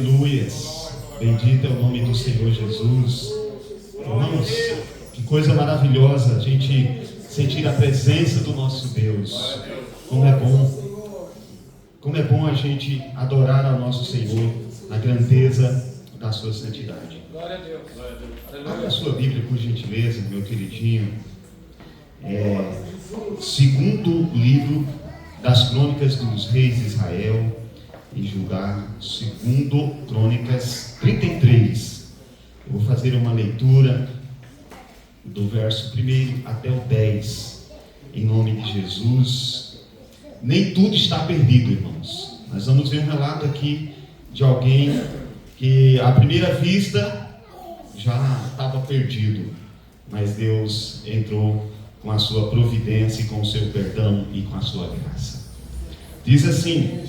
Aleluias, bendito é o nome do Senhor Jesus. Irmãos, que coisa maravilhosa a gente sentir a presença do nosso Deus. Como é bom a gente adorar ao nosso Senhor na grandeza da sua santidade. Glória a Deus. Abra a sua Bíblia, por gentileza, meu queridinho. Segundo livro das Crônicas dos Reis de Israel e Judá, segundo Crônicas 33. Eu vou fazer uma leitura do verso 1 até o 10, em nome de Jesus. Nem tudo está perdido, irmãos. Nós vamos ver um relato aqui de alguém que à primeira vista já estava perdido, mas Deus entrou com a sua providência e com o seu perdão e com a sua graça. Diz assim: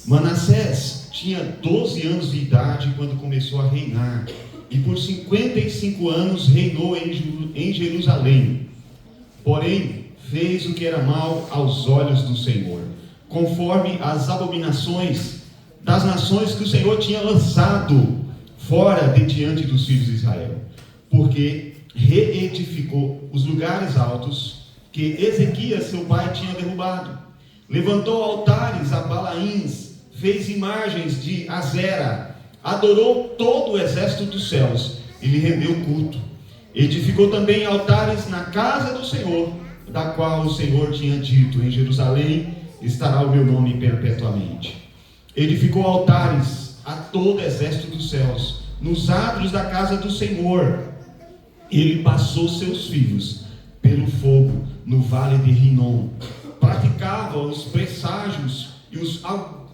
Manassés tinha 12 anos de idade quando começou a reinar, e por 55 anos reinou em Jerusalém. Porém, fez o que era mal aos olhos do Senhor, conforme as abominações das nações que o Senhor tinha lançado fora de diante dos filhos de Israel, porque reedificou os lugares altos que Ezequias seu pai tinha derrubado, levantou altares a Balaíns, fez imagens de Azera, adorou todo o exército dos céus e lhe rendeu culto. Edificou também altares na casa do Senhor, da qual o Senhor tinha dito: em Jerusalém estará o meu nome perpetuamente. Edificou altares a todo o exército dos céus nos átrios da casa do Senhor. Ele passou seus filhos pelo fogo no vale de Rinom, praticava os presságios e os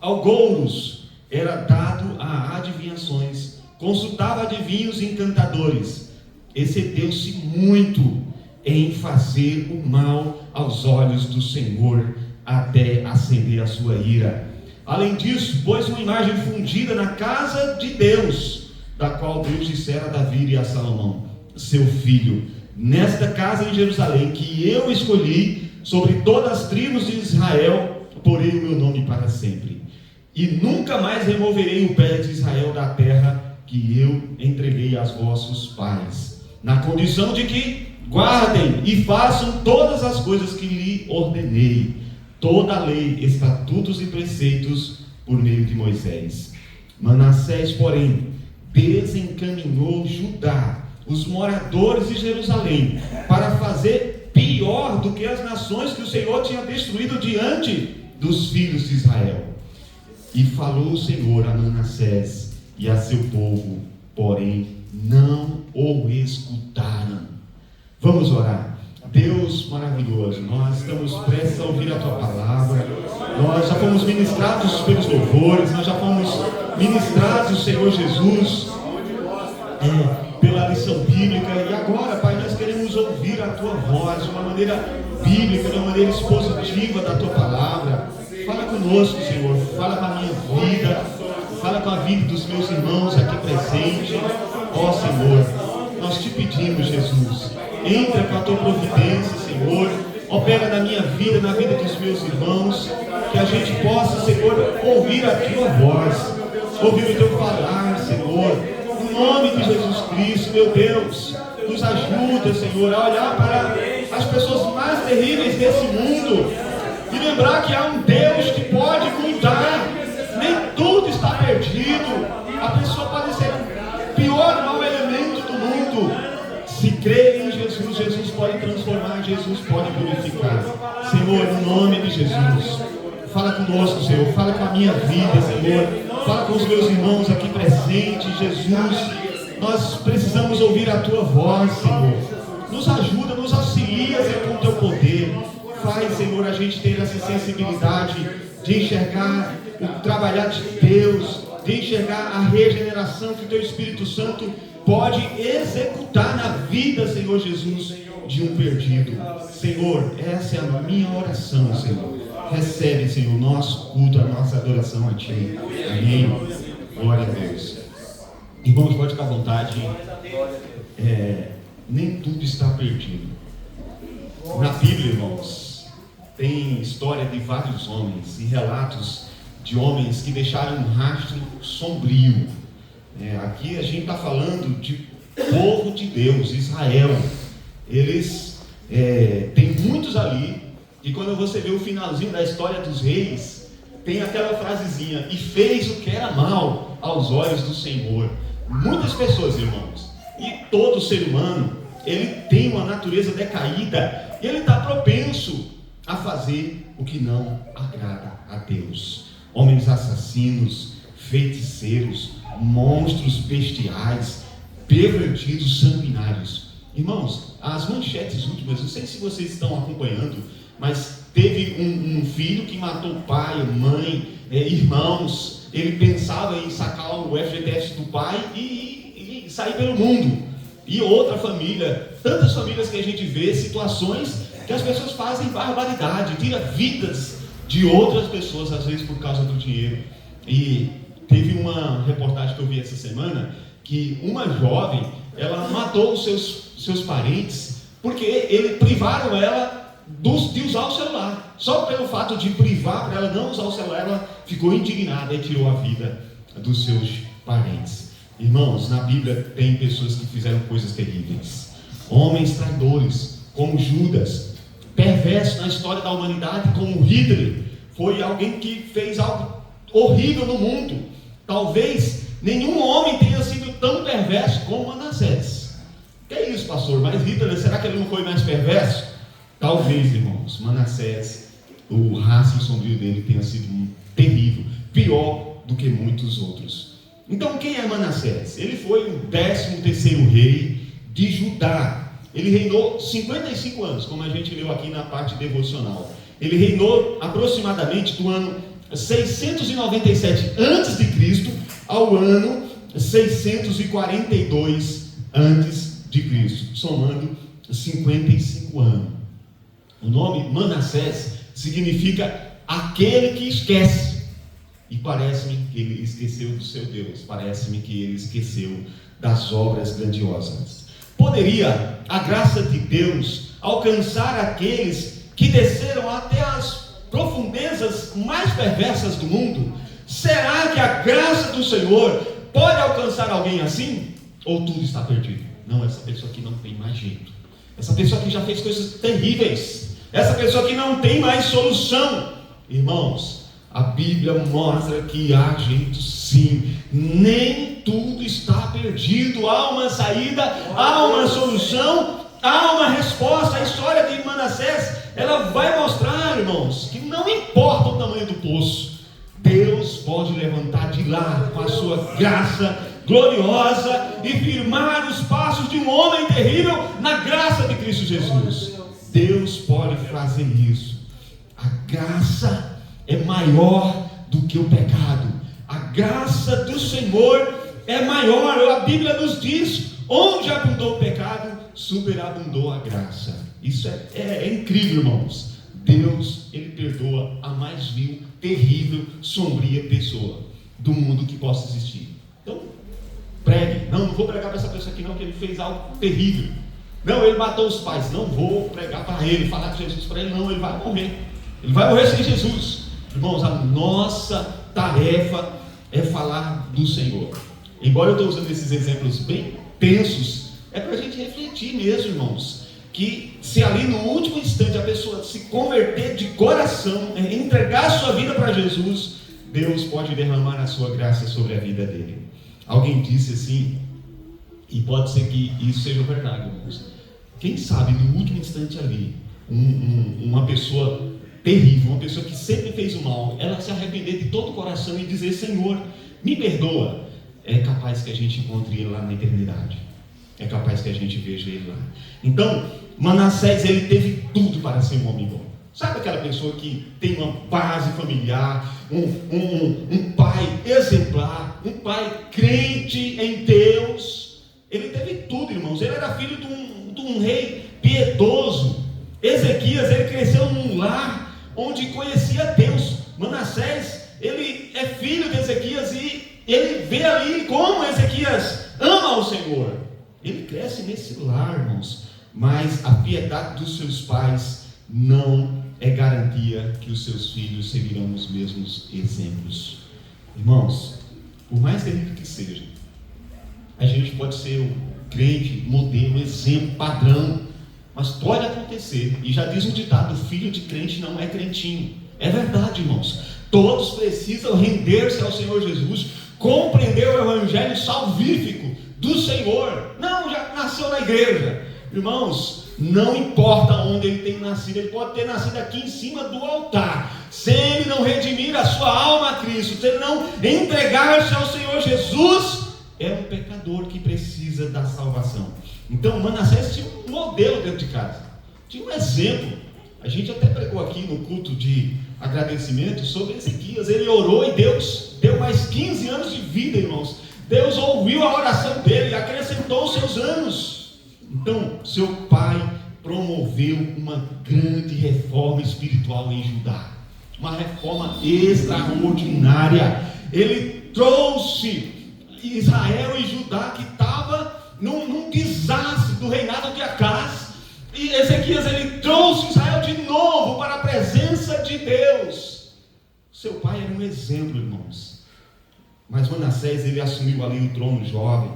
algouros, era dado a adivinhações, consultava adivinhos e encantadores, excedeu-se muito em fazer o mal aos olhos do Senhor, até acender a sua ira. Além disso, pôs uma imagem fundida na casa de Deus, da qual Deus dissera a Davi e a Salomão, seu filho: nesta casa em Jerusalém, que eu escolhi sobre todas as tribos de Israel, porei o meu nome para sempre, e nunca mais removerei o pé de Israel da terra que eu entreguei aos vossos pais, na condição de que guardem e façam todas as coisas que lhe ordenei, toda a lei, estatutos e preceitos por meio de Moisés. Manassés, porém, desencaminhou Judá, os moradores de Jerusalém, para fazer pior do que as nações que o Senhor tinha destruído diante dos filhos de Israel. E falou o Senhor a Manassés e a seu povo, porém não o escutaram. Vamos orar. Deus maravilhoso, nós estamos prestes a ouvir a Tua palavra. Nós já fomos ministrados pelos louvores, nós já fomos ministrados, Senhor Jesus, pela lição bíblica. E agora, Pai, nós queremos ouvir a Tua voz de uma maneira bíblica, de uma maneira expositiva da Tua palavra. Fala conosco, Senhor, fala com a minha vida, fala com a vida dos meus irmãos aqui presentes. Ó Senhor, nós te pedimos, Jesus, entra com a Tua providência, Senhor, opera na minha vida, na vida dos meus irmãos, que a gente possa, Senhor, ouvir a Tua voz, ouvir o Teu falar, Senhor, no nome de Jesus Cristo. Meu Deus, nos ajuda, Senhor, a olhar para as pessoas mais terríveis desse mundo e lembrar que há um Deus que pode cuidar. Nem tudo está perdido. A pessoa pode ser o pior mau elemento do mundo. Se crer em Jesus, Jesus pode transformar, Jesus pode purificar. Senhor, no nome de Jesus, fala conosco, Senhor, fala com a minha vida, Senhor, fala com os meus irmãos aqui presentes. Jesus, nós precisamos ouvir a Tua voz, Senhor. Nos ajuda, nos auxilia, Senhor, com o Teu poder. Faz, Senhor, a gente ter essa sensibilidade de enxergar o trabalhar de Deus, de enxergar a regeneração que o Teu Espírito Santo pode executar na vida, Senhor Jesus, de um perdido. Senhor, essa é a minha oração, Senhor. Recebe, Senhor, o nosso culto, a nossa adoração a Ti. Amém. Glória a Deus. Irmãos, pode ficar à vontade. Nem tudo está perdido. Na Bíblia, irmãos, tem história de vários homens e relatos de homens que deixaram um rastro sombrio. Aqui a gente está falando de povo de Deus, Israel. Eles tem muitos ali, e quando você vê o finalzinho da história dos reis, tem aquela frasezinha: e fez o que era mal aos olhos do Senhor. Muitas pessoas, irmãos, e todo ser humano, ele tem uma natureza decaída, e ele está propenso a fazer o que não agrada a Deus. Homens assassinos, feiticeiros, monstros bestiais, pervertidos, sanguinários. Irmãos, as manchetes últimas, não sei se vocês estão acompanhando, mas teve um filho que matou pai, mãe, irmãos. Ele pensava em sacar o FGTS do pai e sair pelo mundo. E outra família, tantas famílias que a gente vê, situações que as pessoas fazem barbaridade, tira vidas de outras pessoas, às vezes por causa do dinheiro. E teve uma reportagem que eu vi essa semana, que uma jovem, ela matou os seus parentes, porque eles privaram ela de usar o celular. Só pelo fato de privar para ela não usar o celular, ela ficou indignada e tirou a vida dos seus parentes. Irmãos, na Bíblia tem pessoas que fizeram coisas terríveis. Homens traidores, como Judas, perverso na história da humanidade, como Hitler. Foi alguém que fez algo horrível no mundo. Talvez nenhum homem tenha sido tão perverso como Manassés. Que é isso, pastor? Mas Hitler, será que ele não foi mais perverso? Talvez, irmãos. Manassés, o rastro sombrio dele tenha sido terrível, pior do que muitos outros. Então, quem é Manassés? Ele foi o 13º rei de Judá. Ele reinou 55 anos, como a gente leu aqui na parte devocional. Ele reinou aproximadamente do ano 697 a.C. ao ano 642 a.C., somando 55 anos. O nome Manassés significa aquele que esquece. E parece-me que ele esqueceu do seu Deus, parece-me que ele esqueceu das obras grandiosas. Poderia a graça de Deus alcançar aqueles que desceram até as profundezas mais perversas do mundo? Será que a graça do Senhor pode alcançar alguém assim? Ou tudo está perdido? Não, essa pessoa aqui não tem mais jeito. Essa pessoa aqui já fez coisas terríveis. Essa pessoa aqui não tem mais solução. Irmãos, a Bíblia mostra que há jeito sim. Nem tudo está perdido. Há uma saída, há uma solução, há uma resposta. A história de Manassés, ela vai mostrar, irmãos, que não importa o tamanho do poço, Deus pode levantar de lá com a sua graça gloriosa e firmar os passos de um homem terrível na graça de Cristo Jesus. Deus pode fazer isso. A graça é maior do que o pecado. A graça do Senhor é maior. A Bíblia nos diz: onde abundou o pecado, superabundou a graça. Isso é incrível, irmãos. Deus, Ele perdoa a mais vil, terrível, sombria pessoa do mundo que possa existir. Então, pregue. Não vou pregar para essa pessoa aqui não, que ele fez algo terrível. Não, ele matou os pais. Não vou pregar para ele, falar de Jesus para ele. Não, ele vai morrer. Ele vai morrer sem Jesus. Irmãos, a nossa tarefa é falar do Senhor. Embora eu estou usando esses exemplos bem tensos, é para a gente refletir mesmo, irmãos, que se ali no último instante a pessoa se converter de coração, entregar a sua vida para Jesus, Deus pode derramar a sua graça sobre a vida dele. Alguém disse assim, e pode ser que isso seja verdade, irmãos. Quem sabe no último instante ali, uma pessoa terrível, uma pessoa que sempre fez o mal, ela se arrepender de todo o coração e dizer: Senhor, me perdoa. É capaz que a gente encontre ele lá na eternidade. É capaz que a gente veja ele lá. Então, Manassés, ele teve tudo para ser um homem bom. Sabe aquela pessoa que tem uma base familiar, um pai exemplar, um pai crente em Deus? Ele teve tudo, irmãos. Ele era filho de um rei piedoso. Ezequias, ele cresceu num lar onde conhecia Deus. Manassés, ele é filho de Ezequias e ele vê ali como Ezequias ama o Senhor. Ele cresce nesse lar, irmãos, mas a piedade dos seus pais não é garantia que os seus filhos seguirão os mesmos exemplos. Irmãos, por mais terrível que seja, a gente pode ser o crente, modelo, exemplo, padrão, mas pode acontecer, e já diz um ditado: filho de crente não é crentinho. É verdade, irmãos. Todos precisam render-se ao Senhor Jesus, compreender o evangelho salvífico do Senhor. Não, já nasceu na igreja. Irmãos, não importa onde ele tem nascido, ele pode ter nascido aqui em cima do altar. Se ele não redimir a sua alma a Cristo, se ele não entregar-se ao Senhor Jesus, é um pecador que precisa da salvação. Então Manassés tinha um modelo dentro de casa, tinha um exemplo. A gente até pregou aqui no culto de agradecimento sobre Ezequias. Ele orou e Deus deu mais 15 anos de vida, irmãos. Deus ouviu a oração dele e acrescentou os seus anos. Então, seu pai promoveu uma grande reforma espiritual em Judá, uma reforma extraordinária. Ele trouxe Israel e Judá, que estava num desastre do reinado de Acás, e Ezequias, ele trouxe Israel de novo para a presença de Deus. Seu pai era um exemplo, irmãos. Mas Manassés, ele assumiu ali o trono jovem,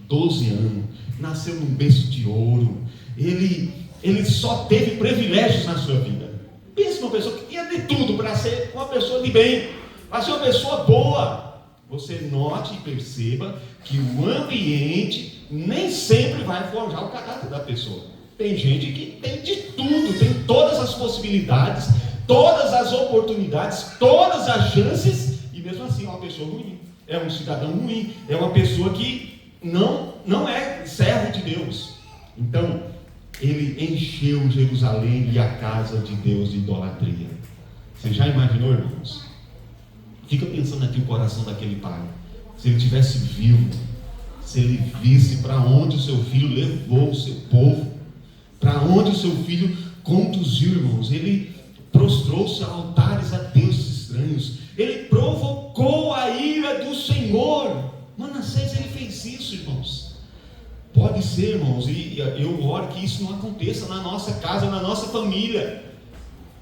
12 anos, nasceu num berço de ouro. Ele só teve privilégios na sua vida. Pense numa pessoa que tinha de tudo para ser uma pessoa de bem, para ser uma pessoa boa. Você note e perceba que o ambiente nem sempre vai forjar o caráter da pessoa. Tem gente que tem de tudo, tem todas as possibilidades, todas as oportunidades, todas as chances, e mesmo assim é uma pessoa ruim, é um cidadão ruim, é uma pessoa que não é servo de Deus. Então, ele encheu Jerusalém e a casa de Deus de idolatria. Você já imaginou, irmãos? Fica pensando aqui o coração daquele pai. Se ele tivesse vivo, se ele visse para onde o seu filho levou o seu povo, para onde o seu filho conduziu, irmãos. Ele prostrou-se a altares a deuses estranhos. Ele provocou a ira do Senhor. Manassés, ele fez isso, irmãos. Pode ser, irmãos, e eu oro que isso não aconteça na nossa casa, na nossa família.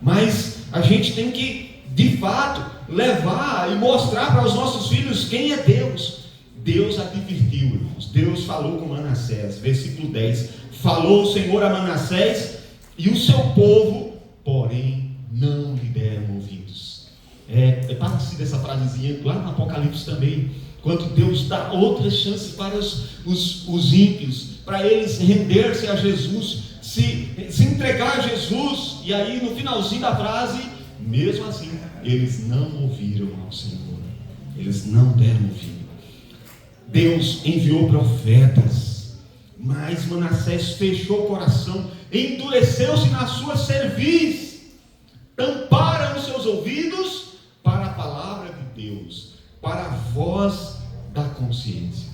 Mas a gente tem que, de fato, levar e mostrar para os nossos filhos quem é Deus. Deus advertiu, irmãos. Deus falou com Manassés, versículo 10. Falou o Senhor a Manassés e o seu povo, porém, não lhe deram ouvidos. É parecida essa frasezinha lá no Apocalipse também, quando Deus dá outras chances para os ímpios, para eles render-se a Jesus, se entregar a Jesus. E aí no finalzinho da frase, mesmo assim, eles não ouviram ao Senhor, eles não deram ouvido. Deus enviou profetas, mas Manassés fechou o coração, endureceu-se na sua cerviz, tamparam os seus ouvidos para a palavra de Deus, para a voz da consciência.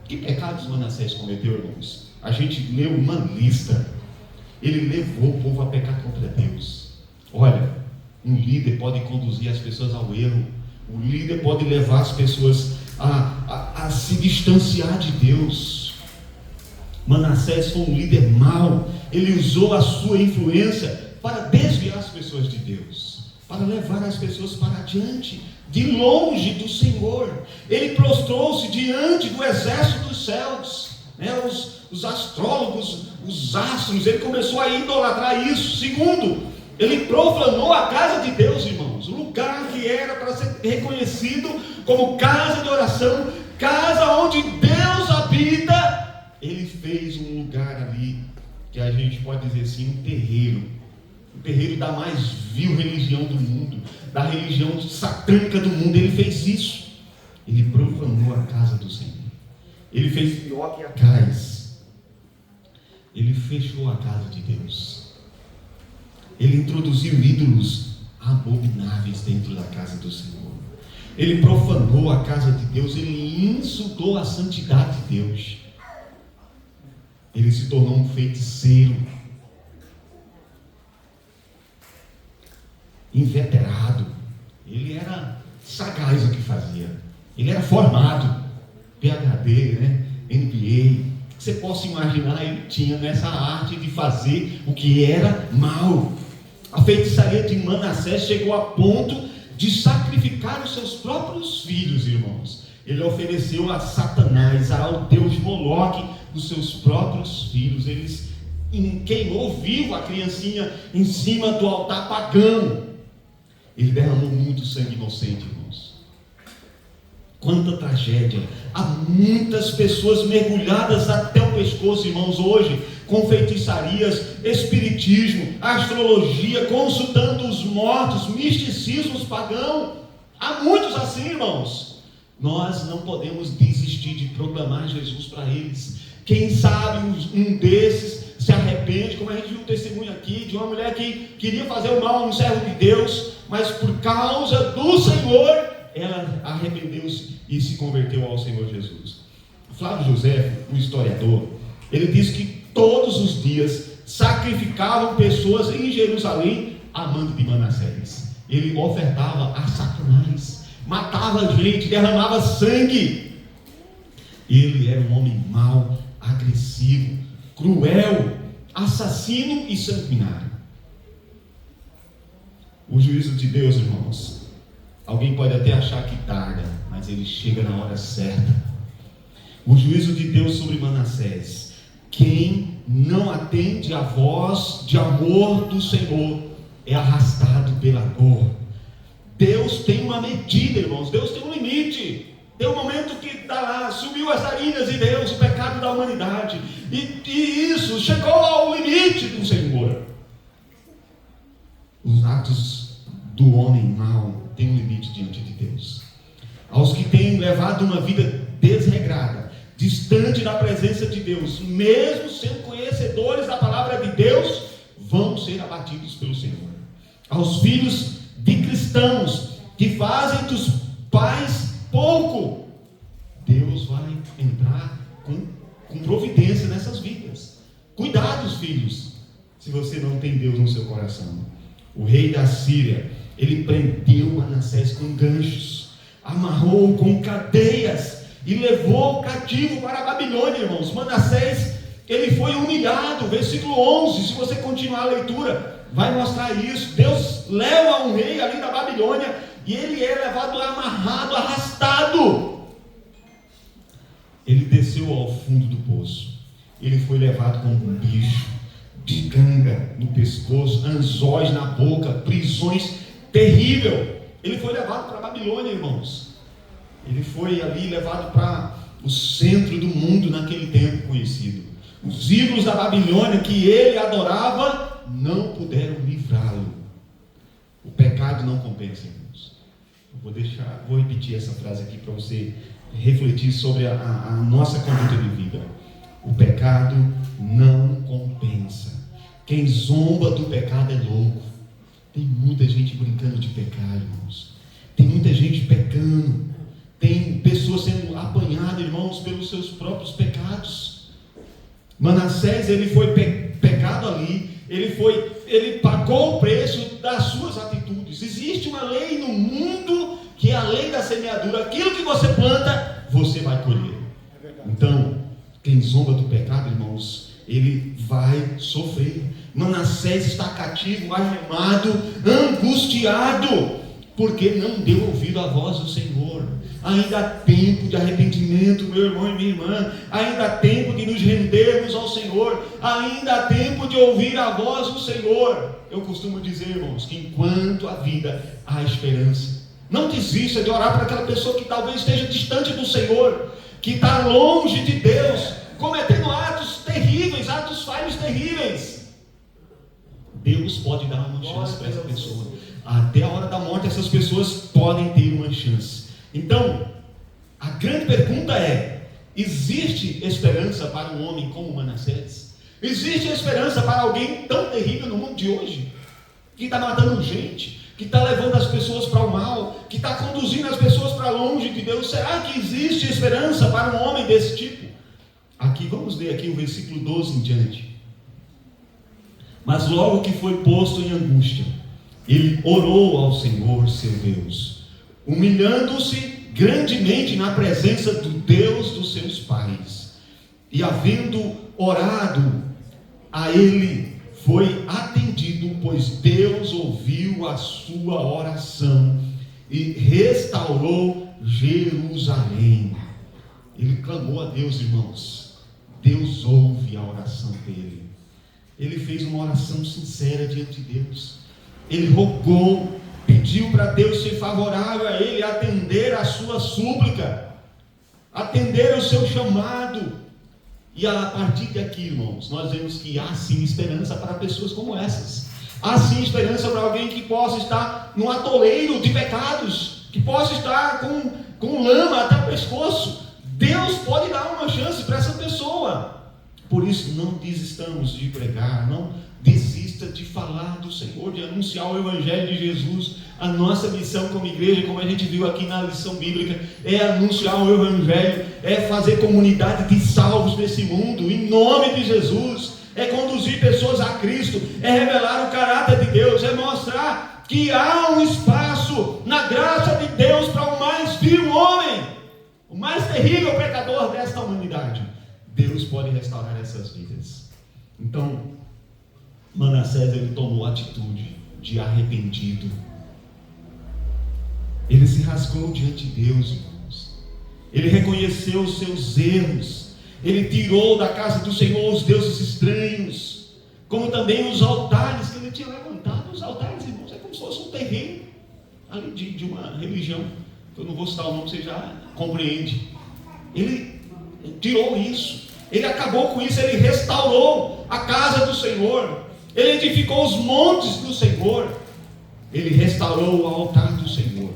Que pecados Manassés cometeu, irmãos? A gente leu uma lista. Ele levou o povo a pecar contra Deus. Olha, um líder pode conduzir as pessoas ao erro. O líder pode levar as pessoas a se distanciar de Deus. Manassés foi um líder mau. Ele usou a sua influência para desviar as pessoas de Deus, para levar as pessoas para diante, de longe do Senhor. Ele prostrou-se diante do exército dos céus, os astrólogos, os astros. Ele começou a idolatrar isso. Segundo, ele profanou a casa de Deus, irmãos, o lugar que era para ser reconhecido como casa de oração, casa onde Deus habita. Ele fez um lugar ali, que a gente pode dizer assim, um terreiro da mais vil religião do mundo, da religião satânica do mundo. Ele fez isso. Ele profanou a casa do Senhor. Ele fez pior que Acais. Ele fechou a casa de Deus. Ele introduziu ídolos abomináveis dentro da casa do Senhor. Ele profanou a casa de Deus. Ele insultou a santidade de Deus. Ele se tornou um feiticeiro, inveterado. Ele era sagaz o que fazia. Ele era formado, PhD, MBA. Você possa imaginar, ele tinha nessa arte de fazer o que era mal. A feitiçaria de Manassés chegou a ponto de sacrificar os seus próprios filhos, irmãos. Ele ofereceu a Satanás, ao deus Moloque, os seus próprios filhos. Eles queimou vivo a criancinha em cima do altar pagão. Ele derramou muito sangue inocente, irmãos. Quanta tragédia. Há muitas pessoas mergulhadas até o pescoço, irmãos, hoje, com feitiçarias, espiritismo, astrologia, consultando os mortos, misticismos pagão. Há muitos assim, irmãos. Nós não podemos desistir de proclamar Jesus para eles. Quem sabe um desses se arrepende, como a gente viu um testemunho aqui, de uma mulher que queria fazer o mal a um servo de Deus, mas por causa do Senhor, ela arrependeu-se e se converteu ao Senhor Jesus. Flávio José, um historiador, ele diz que todos os dias sacrificavam pessoas em Jerusalém a mando de Manassés. Ele ofertava a Satanás, matava gente, derramava sangue. Ele era um homem mau, agressivo, cruel, assassino e sanguinário. O juízo de Deus, irmãos, alguém pode até achar que tarda, mas ele chega na hora certa. O juízo de Deus sobre Manassés: quem não atende à voz de amor do Senhor é arrastado pela dor. Deus tem uma medida, irmãos. Deus tem um limite. Tem um momento que está lá, subiu as narinas de Deus, o pecado da humanidade, e isso chegou ao limite do Senhor. Os atos do homem mau têm um limite diante de Deus. Aos que têm levado uma vida desregrada, distante da presença de Deus, mesmo sendo conhecedores da palavra de Deus, vão ser abatidos pelo Senhor. Aos filhos de cristãos que fazem dos pais pouco, Deus vai entrar com providência nessas vidas. Cuidado, filhos, se você não tem Deus no seu coração. O rei da Síria, ele prendeu Manassés com ganchos, amarrou com cadeias e levou cativo para a Babilônia, irmãos. Manassés, ele foi humilhado. Versículo 11, se você continuar a leitura, vai mostrar isso. Deus leva um rei ali da Babilônia e ele é levado amarrado, arrastado. Ele desceu ao fundo do poço. Ele foi levado como um bicho, de ganga no pescoço, anzóis na boca, prisões terrível. Ele foi levado para a Babilônia, irmãos. Ele foi ali levado para o centro do mundo naquele tempo conhecido. Os ídolos da Babilônia que ele adorava não puderam livrá-lo. O pecado não compensa, irmãos. Vou repetir essa frase aqui para você refletir sobre a nossa conduta de vida. O pecado não compensa. Quem zomba do pecado é louco. Tem muita gente brincando de pecar, irmãos. Tem muita gente pecando. Tem pessoas sendo apanhadas, irmãos, pelos seus próprios pecados. Manassés, ele foi pecado ali. Ele pagou o preço das suas atitudes. Existe uma lei no mundo que é a lei da semeadura. Aquilo que você planta, você vai colher. Então, quem zomba do pecado, irmãos, ele vai sofrer. Manassés está cativo, algemado, angustiado, porque não deu ouvido à voz do Senhor. Ainda há tempo de arrependimento, meu irmão e minha irmã. Ainda há tempo de nos rendermos ao Senhor. Ainda há tempo de ouvir a voz do Senhor. Eu costumo dizer, irmãos, que enquanto há vida, há esperança. Não desista de orar para aquela pessoa que talvez esteja distante do Senhor, que está longe de Deus, cometendo atos terríveis, atos falhos terríveis. Deus pode dar uma chance para essa pessoa. Até a hora da morte, essas pessoas podem ter uma chance. Então, a grande pergunta é: existe esperança para um homem como Manassés? Existe esperança para alguém tão terrível no mundo de hoje, que está matando gente, que está levando as pessoas para o mal, que está conduzindo as pessoas para longe de Deus? Será que existe esperança para um homem desse tipo? Aqui, vamos ler aqui o versículo 12 em diante. Mas logo que foi posto em angústia, ele orou ao Senhor seu Deus, humilhando-se grandemente na presença do Deus dos seus pais, e havendo orado a ele, foi atendendo atendido, pois Deus ouviu a sua oração e restaurou Jerusalém. Ele clamou a Deus, irmãos. Deus ouve a oração dele. Ele fez uma oração sincera diante de Deus. Ele rogou, pediu para Deus ser favorável a ele, atender a sua súplica, atender o seu chamado. E a partir daqui, irmãos, nós vemos que há sim esperança para pessoas como essas. Há sim esperança para alguém que possa estar num atoleiro de pecados, que possa estar com lama até o pescoço. Deus pode dar uma chance para essa pessoa. Por isso, não desistamos de pregar, não desista de falar do Senhor, de anunciar o Evangelho de Jesus. A nossa missão como igreja, como a gente viu aqui na lição bíblica, é anunciar o Evangelho, é fazer comunidade de salvos nesse mundo, em nome de Jesus, é conduzir pessoas a Cristo, é revelar o caráter de Deus, é mostrar que há um espaço na graça de Deus para o mais vil homem, o mais terrível pecador desta humanidade. Deus pode restaurar essas vidas. Então, Manassés, ele tomou atitude de arrependido. Ele se rasgou diante de Deus, irmãos. Ele reconheceu os seus erros. Ele tirou da casa do Senhor os deuses estranhos, como também os altares que ele tinha levantado. Os altares, irmãos, é como se fosse um terreno ali de uma religião, que eu não vou citar o nome, você já compreende. Ele tirou isso. Ele acabou com isso. Ele restaurou a casa do Senhor. Ele edificou os montes do Senhor. Ele restaurou o altar do Senhor.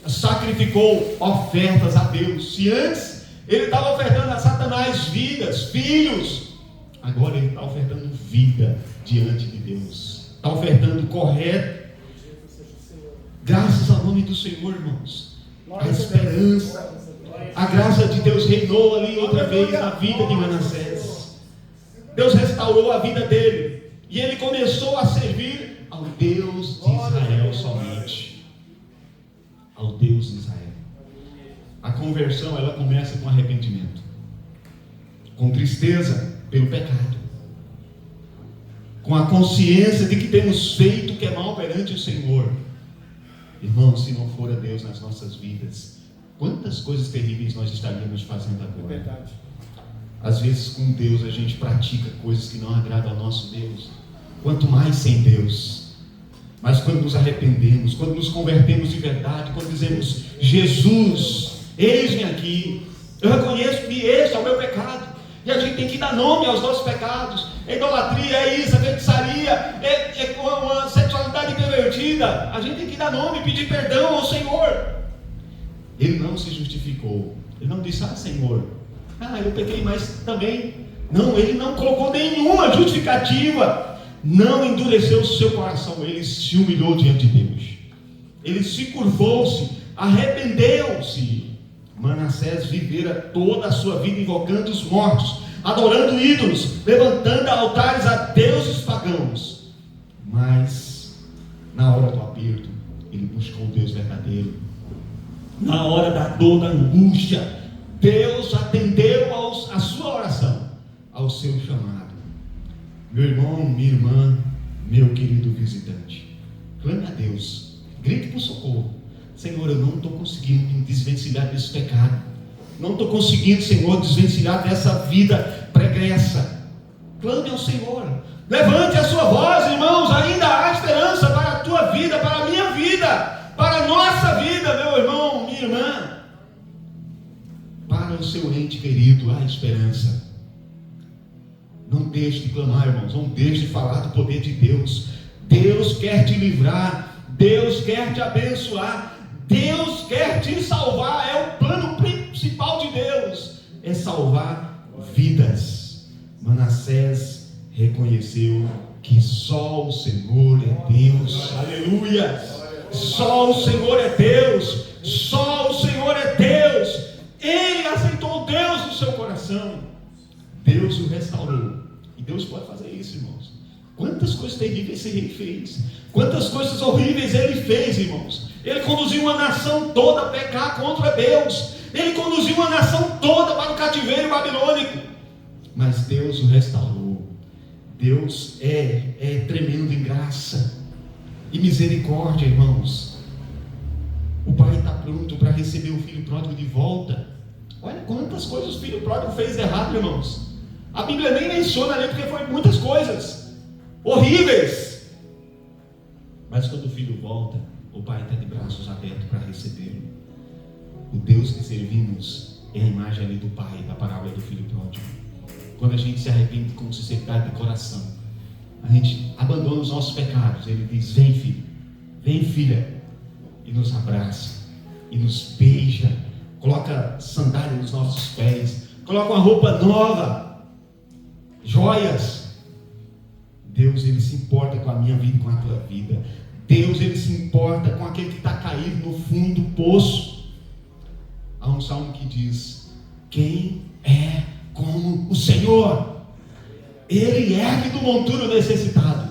Sacrificou ofertas a Deus. Se antes ele estava ofertando a Satanás vidas, filhos, agora ele está ofertando vida diante de Deus. Está ofertando correto. Graças ao nome do Senhor, irmãos. A esperança, a graça de Deus reinou ali outra vez na vida de Manassés. Deus restaurou a vida dele. E ele começou a servir ao Deus de Israel somente. Ao Deus de Israel. A conversão, ela começa com arrependimento, com tristeza pelo pecado, com a consciência de que temos feito o que é mal perante o Senhor. Irmãos, se não for a Deus nas nossas vidas, quantas coisas terríveis nós estaríamos fazendo agora. É verdade. Às vezes com Deus a gente pratica coisas que não agradam ao nosso Deus, quanto mais sem Deus. Mas quando nos arrependemos, quando nos convertemos de verdade, quando dizemos: Jesus, eis-me aqui, eu reconheço que este é o meu pecado, e a gente tem que dar nome aos nossos pecados. É idolatria, é isso, é feitiçaria, é uma sexualidade pervertida. A gente tem que dar nome, pedir perdão ao Senhor. Ele não se justificou, ele não disse: Senhor, eu pequei, mas também não, ele não colocou nenhuma justificativa. Não endureceu o seu coração, ele se humilhou diante de Deus, ele se curvou-se, arrependeu-se. Manassés vivera toda a sua vida invocando os mortos, adorando ídolos, levantando altares a deuses pagãos. Mas na hora do aperto, ele buscou o Deus verdadeiro. Na hora da dor, da angústia, Deus atendeu a sua oração, ao seu chamado. Meu irmão, minha irmã, meu querido visitante, clame a Deus, grite por socorro. Senhor, eu não estou conseguindo me desvencilhar desse pecado, não estou conseguindo, Senhor, desvencilhar dessa vida pregressa. Clame ao Senhor, levante a sua voz, irmãos. Ainda há esperança para a tua vida, para a minha vida, para a nossa vida, meu irmão, minha irmã. Para o seu ente querido há esperança. Não deixe de clamar, irmãos, não deixe de falar do poder de Deus. Deus quer te livrar, Deus quer te abençoar, Deus quer te salvar. É o plano principal de Deus, é salvar vidas. Manassés reconheceu que só o Senhor é Deus. Aleluia! Só o Senhor é Deus, só o Senhor é Deus. Ele aceitou Deus no seu coração. Deus o restaurou. E Deus pode fazer isso, irmãos. Quantas coisas terríveis esse rei fez, quantas coisas horríveis ele fez, irmãos. Ele conduziu uma nação toda a pecar contra Deus. Ele conduziu uma nação toda para o cativeiro babilônico. Mas Deus o restaurou. Deus é tremendo em graça e misericórdia, irmãos. O pai está pronto para receber o filho pródigo de volta. Olha quantas coisas o filho pródigo fez errado, irmãos. A Bíblia nem menciona ali, porque foi muitas coisas horríveis. Mas quando o filho volta, o pai está de braços abertos para recebê-lo. O Deus que servimos é a imagem ali do pai, da parábola do filho pródigo. Quando a gente se arrepende com sinceridade de coração, a gente abandona os nossos pecados. Ele diz: vem, filho, vem, filha, e nos abraça, e nos beija, coloca sandália nos nossos pés, coloca uma roupa nova, joias. Deus, Ele se importa com a minha vida e com a tua vida. Deus, Ele se importa com aquele que está caído no fundo do poço. Há um salmo que diz: quem é como o Senhor? Ele ergue do monturo o necessitado.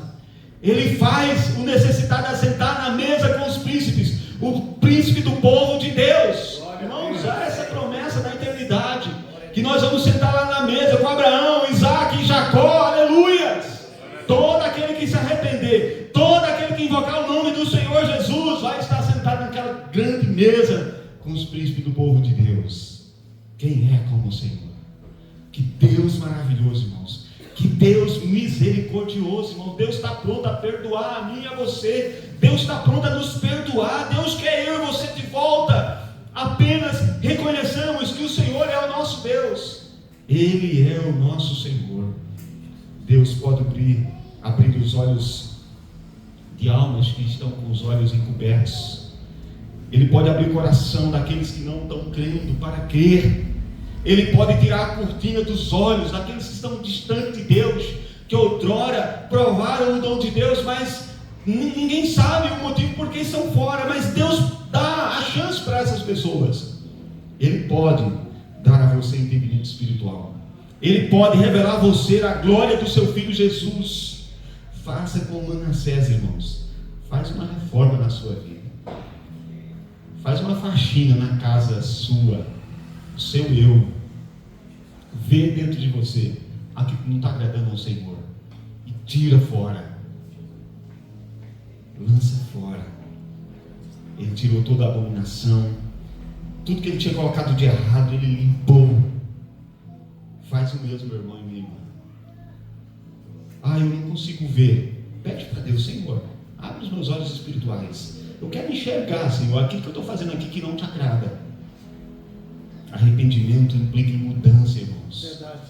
Ele faz o necessitado assentar na mesa com os príncipes, o príncipe do povo de Deus. Irmãos, há essa promessa da eternidade, que nós vamos sentar lá na mesa com Abraão, Isaac e Jacó, aleluias. Todo aquele que se arrepender, todo aquele que invocar o nome do Senhor Jesus, vai estar sentado naquela grande mesa com os príncipes do povo de Deus. Quem é como o Senhor? Que Deus maravilhoso, irmãos. Que Deus misericordioso, irmão. Deus está pronto a perdoar a mim e a você. Deus está pronto a nos perdoar. Deus quer eu e você de volta. Apenas reconheçamos que o Senhor é o nosso Deus. Ele é o nosso Senhor. Deus pode abrir os olhos de almas que estão com os olhos encobertos. Ele pode abrir o coração daqueles que não estão crendo para crer. Ele pode tirar a cortina dos olhos daqueles que estão distantes de Deus, que outrora provaram o dom de Deus, mas ninguém sabe o motivo por que estão fora. Mas Deus dá a chance para essas pessoas. Ele pode dar a você entendimento espiritual. Ele pode revelar a você a glória do seu Filho Jesus. Faça como Manassés, irmãos. Faz uma reforma na sua vida. Faz uma faxina na casa sua, o seu eu. Vê dentro de você aquilo que não está agradando ao Senhor e tira fora. Lança fora. Ele tirou toda a abominação, tudo que ele tinha colocado de errado, ele limpou. Faz o mesmo, meu irmão e minha irmã. Eu não consigo ver. Pede para Deus: Senhor, abre os meus olhos espirituais. Eu quero enxergar, Senhor, aquilo que eu estou fazendo aqui que não te agrada. Arrependimento implica em mudança, irmãos. Verdade.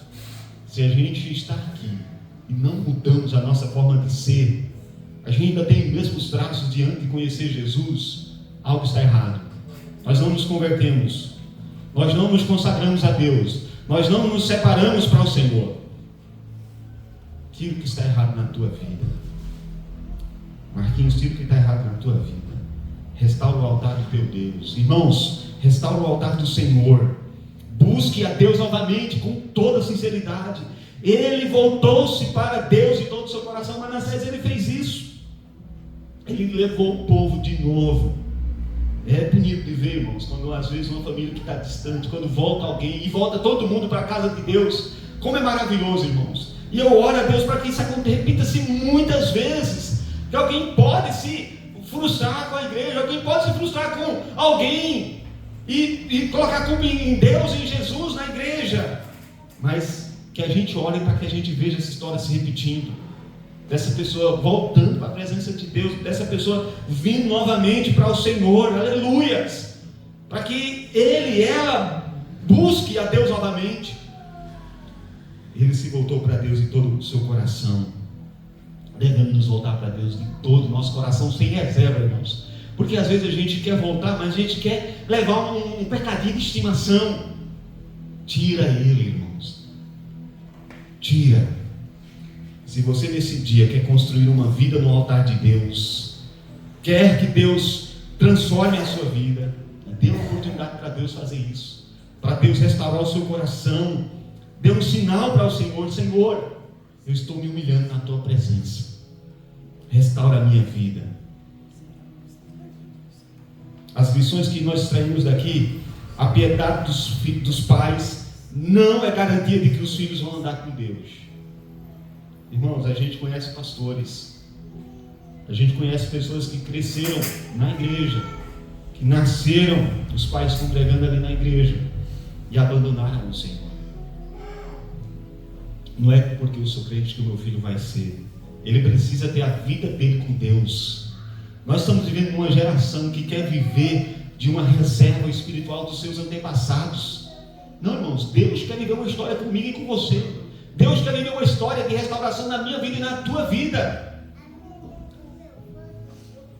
Se a gente está aqui e não mudamos a nossa forma de ser, a gente ainda tem os mesmos traços diante de conhecer Jesus, algo está errado. Nós não nos convertemos, nós não nos consagramos a Deus, nós não nos separamos para o Senhor. Tira o que está errado na tua vida. Marquinhos, tira o que está errado na tua vida. Restaura o altar do teu Deus. Irmãos, restaura o altar do Senhor. Busque a Deus novamente com toda sinceridade. Ele voltou-se para Deus de todo o seu coração. Manassés, ele fez isso. Ele levou o povo de novo. É bonito de ver, irmãos, quando às vezes uma família que está distante, quando volta alguém e volta todo mundo para a casa de Deus. Como é maravilhoso, irmãos. E eu oro a Deus para que isso repita-se muitas vezes. Que alguém pode se frustrar com a igreja, alguém pode se frustrar com alguém e colocar a culpa em Deus, em Jesus, na igreja. Mas que a gente olhe para que a gente veja essa história se repetindo. Dessa pessoa voltando para a presença de Deus, dessa pessoa vindo novamente para o Senhor, aleluias. Para que ele e ela busque a Deus novamente. Ele se voltou para Deus de todo o seu coração. Devemos nos voltar para Deus de todo o nosso coração, sem reserva, irmãos. Porque às vezes a gente quer voltar, mas a gente quer levar um pecadinho de estimação. Tira ele, irmãos. Tira. Se você nesse dia quer construir uma vida no altar de Deus, quer que Deus transforme a sua vida, dê uma oportunidade para Deus fazer isso. Para Deus restaurar o seu coração. Dê um sinal para o Senhor: Senhor, eu estou me humilhando na tua presença. Restaura a minha vida. As lições que nós extraímos daqui: a piedade dos pais não é garantia de que os filhos vão andar com Deus. Irmãos, a gente conhece pastores, a gente conhece pessoas que cresceram na igreja, que nasceram, os pais congregando ali na igreja, e abandonaram o Senhor. Não é porque eu sou crente que o meu filho vai ser. Ele precisa ter a vida dele com Deus. Nós estamos vivendo uma geração que quer viver de uma reserva espiritual dos seus antepassados. Não, irmãos, Deus quer viver uma história comigo e com você. Deus quer viver uma história de restauração na minha vida e na tua vida.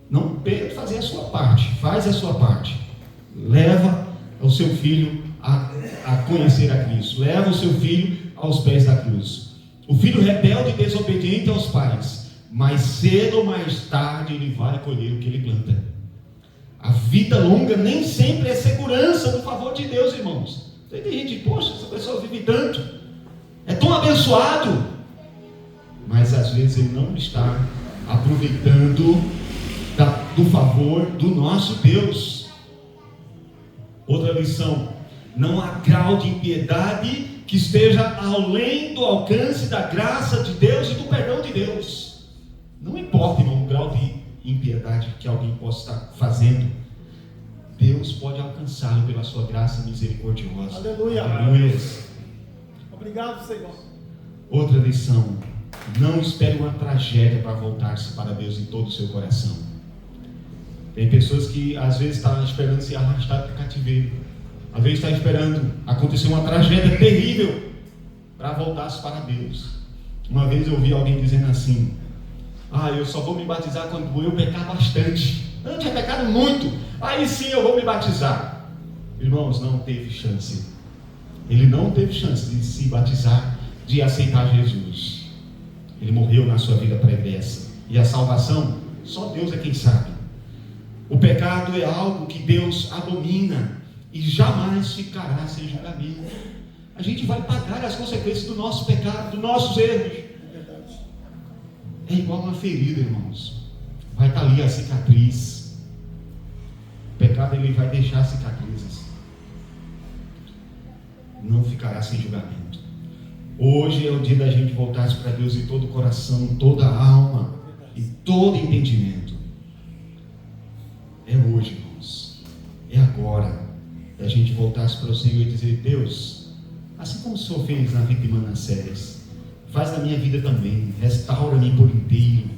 Não perca de fazer a sua parte. Faz a sua parte. Leva o seu filho a conhecer a Cristo. Leva o seu filho aos pés da cruz. O filho rebelde e desobediente aos pais, mais cedo ou mais tarde ele vai colher o que ele planta. A vida longa nem sempre é segurança do favor de Deus, irmãos. Tem gente, poxa, essa pessoa vive tanto, é tão abençoado, mas às vezes ele não está aproveitando do favor do nosso Deus. Outra lição: não há grau de impiedade que esteja além do alcance da graça de Deus e do perdão de Deus. Não importa, irmão, o grau de impiedade que alguém possa estar fazendo, Deus pode alcançá-lo pela sua graça misericordiosa. Aleluia. Aleluia. Obrigado, Senhor. Outra lição: não espere uma tragédia para voltar-se para Deus em todo o seu coração. Tem pessoas que às vezes estão esperando se arrastar para o cativeiro. Às vezes está esperando acontecer uma tragédia terrível para voltar-se para Deus. Uma vez eu ouvi alguém dizendo assim: eu só vou me batizar quando eu pecar bastante. Eu tinha pecado muito, aí sim eu vou me batizar. Irmãos, não teve chance. Ele não teve chance de se batizar, de aceitar Jesus. Ele morreu na sua vida pregressa. E a salvação, só Deus é quem sabe. O pecado é algo que Deus abomina e jamais ficará sem julgamento. A gente vai pagar as consequências do nosso pecado, dos nossos erros. É igual uma ferida, irmãos. Vai estar ali a cicatriz. O pecado, ele vai deixar cicatrizes. Não ficará sem julgamento. Hoje é o dia da gente voltar para Deus em todo o coração, toda a alma e todo entendimento. É hoje, irmãos. É agora. A gente voltasse para o Senhor e dizer: Deus, assim como o Senhor fez na vida de Manassés, faz na minha vida também, restaura-me por inteiro.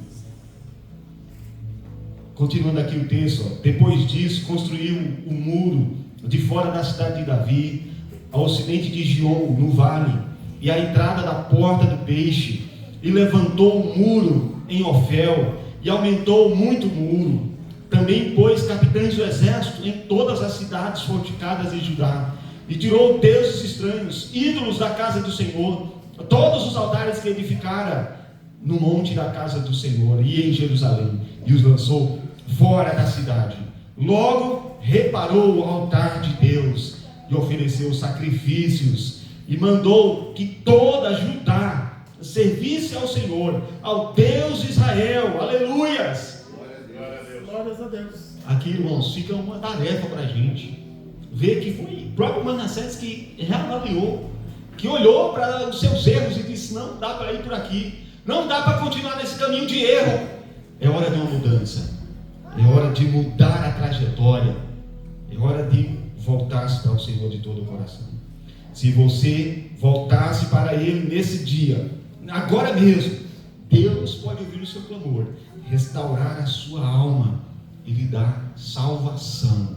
Continuando aqui o texto, depois disso construiu o muro de fora da cidade de Davi, ao ocidente de Gion, no vale, e a entrada da porta do peixe, e levantou um muro em Ofel, e aumentou muito o muro. Também pôs capitães do exército em todas as cidades fortificadas de Judá, e tirou deuses estranhos, ídolos da casa do Senhor, todos os altares que edificara no monte da casa do Senhor e em Jerusalém, e os lançou fora da cidade. Logo reparou o altar de Deus e ofereceu sacrifícios, e mandou que toda Judá servisse ao Senhor, ao Deus de Israel. Aleluias! Glórias a Deus. Aqui, irmãos, fica uma tarefa para a gente ver que foi o próprio Manassés que reavaliou, que olhou para os seus erros e disse: não dá para ir por aqui, não dá para continuar nesse caminho de erro. É hora de uma mudança, é hora de mudar a trajetória, é hora de voltar-se para o Senhor de todo o coração. Se você voltasse para Ele nesse dia, agora mesmo, Deus pode ouvir o seu clamor, restaurar a sua alma e lhe dar salvação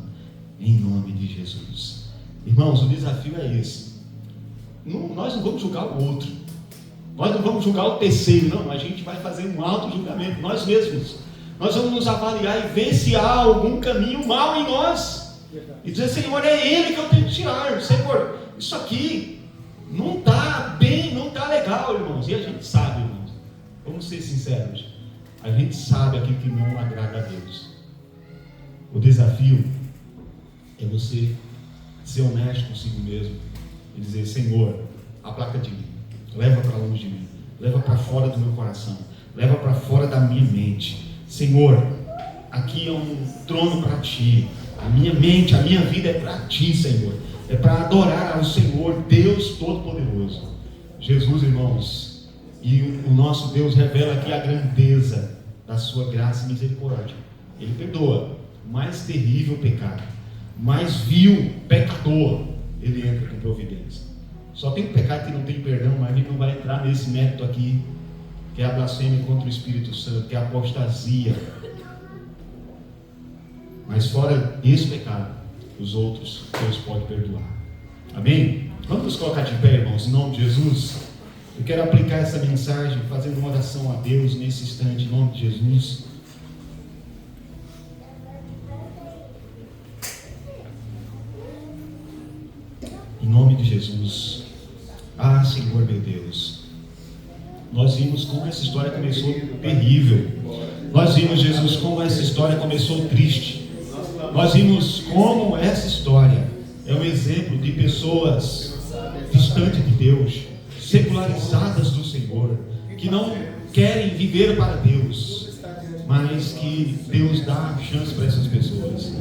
em nome de Jesus. Irmãos, o desafio é esse. Nós não vamos julgar o outro, nós não vamos julgar o terceiro, não. A gente vai fazer um auto-julgamento, nós mesmos. Nós vamos nos avaliar e ver se há algum caminho mal em nós, e dizer: Senhor, é Ele que eu tenho que tirar. Senhor, isso aqui não está bem, não está legal, irmãos. E a gente sabe, irmãos, vamos ser sinceros, a gente sabe aquilo que não agrada a Deus. O desafio é você ser honesto consigo mesmo e dizer: Senhor, aplaca de mim, leva para longe de mim, leva para fora do meu coração, leva para fora da minha mente. Senhor, aqui é um trono para Ti, a minha mente, a minha vida é para Ti, Senhor, é para adorar ao Senhor, Deus Todo-Poderoso. Jesus, irmãos, E o nosso Deus revela aqui a grandeza da sua graça e misericórdia. Ele perdoa o mais terrível pecado, o mais vil pecador, ele entra com providência. Só tem um pecado que não tem perdão, mas a gente não vai entrar nesse método aqui, que é a blasfêmia contra o Espírito Santo, que é a apostasia. Mas fora esse pecado, os outros Deus pode perdoar. Amém? Vamos nos colocar de pé, irmãos, em nome de Jesus. Eu quero aplicar essa mensagem fazendo uma oração a Deus nesse instante, em nome de Jesus. Em nome de Jesus. Ah, Senhor meu Deus, nós vimos como essa história começou terrível. Nós vimos, Jesus, como essa história começou triste. Nós vimos como essa história é um exemplo de pessoas distantes de Deus, secularizadas do Senhor, que não querem viver para Deus, mas que Deus dá chance para essas pessoas.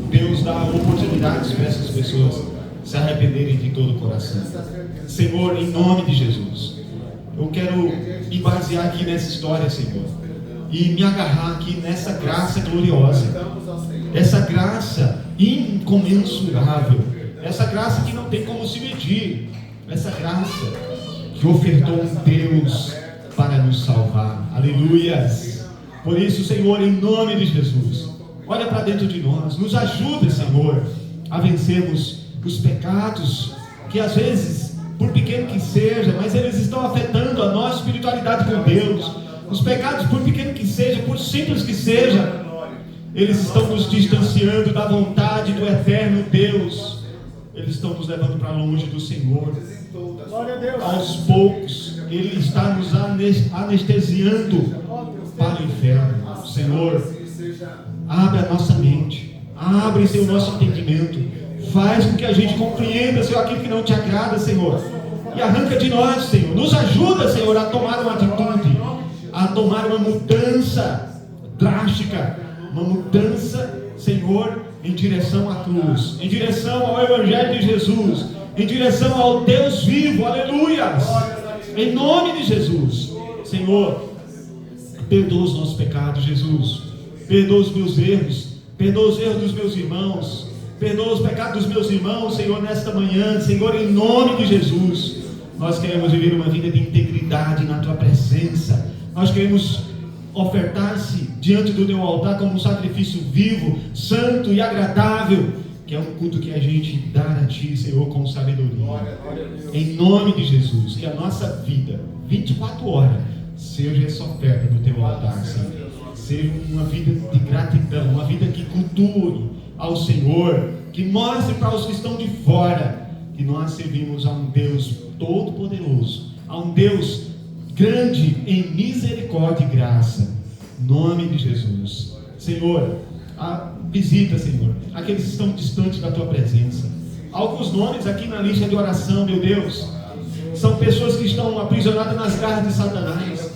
Deus dá oportunidades para essas pessoas se arrependerem de todo o coração. Senhor, em nome de Jesus, eu quero me basear aqui nessa história, Senhor, e me agarrar aqui nessa graça gloriosa, essa graça incomensurável, essa graça que não tem como se medir, essa graça que ofertou um Deus para nos salvar. Aleluias! Por isso, Senhor, em nome de Jesus, olha para dentro de nós, nos ajuda, Senhor, a vencermos os pecados que às vezes, por pequeno que seja, mas eles estão afetando a nossa espiritualidade com Deus. Os pecados, por pequeno que seja, por simples que seja, eles estão nos distanciando da vontade do eterno Deus. Eles estão nos levando para longe do Senhor. Aos poucos, Ele está nos anestesiando para o inferno. Senhor, abre a nossa mente, abre, Senhor, o nosso entendimento. Faz com que a gente compreenda, Senhor, aquilo que não te agrada, Senhor. E arranca de nós, Senhor. Nos ajuda, Senhor, a tomar uma atitude, a tomar uma mudança drástica, uma mudança, Senhor, em direção à cruz, em direção ao Evangelho de Jesus, em direção ao Deus vivo. Aleluias! Em nome de Jesus, Senhor, perdoa os nossos pecados, Jesus. Perdoa os meus erros, perdoa os erros dos meus irmãos, perdoa os pecados dos meus irmãos, Senhor, nesta manhã. Senhor, em nome de Jesus, nós queremos viver uma vida de integridade na Tua presença. Nós queremos ofertar-se diante do Teu altar como um sacrifício vivo, santo e agradável, que é um culto que a gente dá a Ti, Senhor, com sabedoria. Em nome de Jesus, que a nossa vida, 24 horas, seja essa oferta do Teu altar, Senhor. Seja uma vida de gratidão, uma vida que cultue ao Senhor, que mostre para os que estão de fora que nós servimos a um Deus todo-poderoso, a um Deus grande em misericórdia e graça. Em nome de Jesus, Senhor, visita, Senhor, aqueles que estão distantes da Tua presença. Alguns nomes aqui na lista de oração, meu Deus, são pessoas que estão aprisionadas nas garras de Satanás,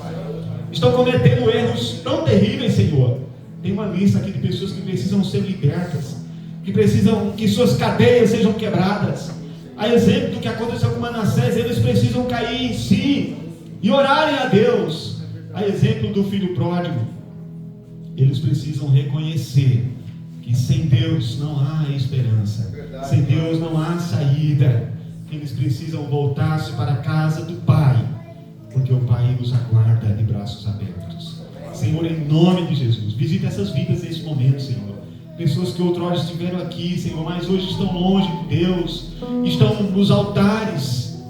estão cometendo erros tão terríveis, Senhor. Tem uma lista aqui de pessoas que precisam ser libertas, que precisam que suas cadeias sejam quebradas. A exemplo do que aconteceu com Manassés, eles precisam cair em si e orarem a Deus. A exemplo do filho pródigo, eles precisam reconhecer que sem Deus não há esperança, sem Deus não há saída. Eles precisam voltar-se para a casa do Pai, porque o Pai os aguarda de braços abertos. Senhor, em nome de Jesus, visita essas vidas nesse momento, Senhor. Pessoas que outrora estiveram aqui, Senhor, mas hoje estão longe de Deus, estão nos altares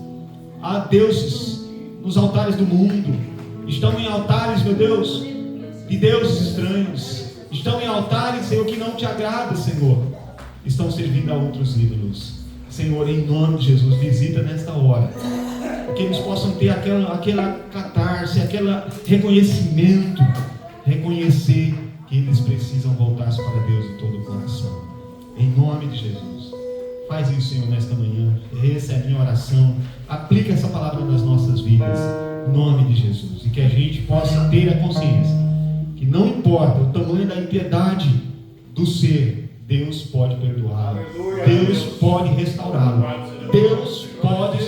a deuses, nos altares do mundo, estão em altares, meu Deus, de deuses estranhos, estão em altares, Senhor, que não te agrada, Senhor, estão servindo a outros ídolos. Senhor, em nome de Jesus, visita nesta hora, que eles possam ter aquela catarse, aquele reconhecimento, reconhecer que eles precisam voltar-se para Deus de todo o coração. Em nome de Jesus, faz isso, Senhor, nesta manhã. Essa é a minha oração. Aplica essa palavra nas nossas vidas, em nome de Jesus, e que a gente possa ter a consciência que não importa o tamanho da impiedade do ser, Deus pode perdoá-lo, Deus pode restaurá-lo, Deus pode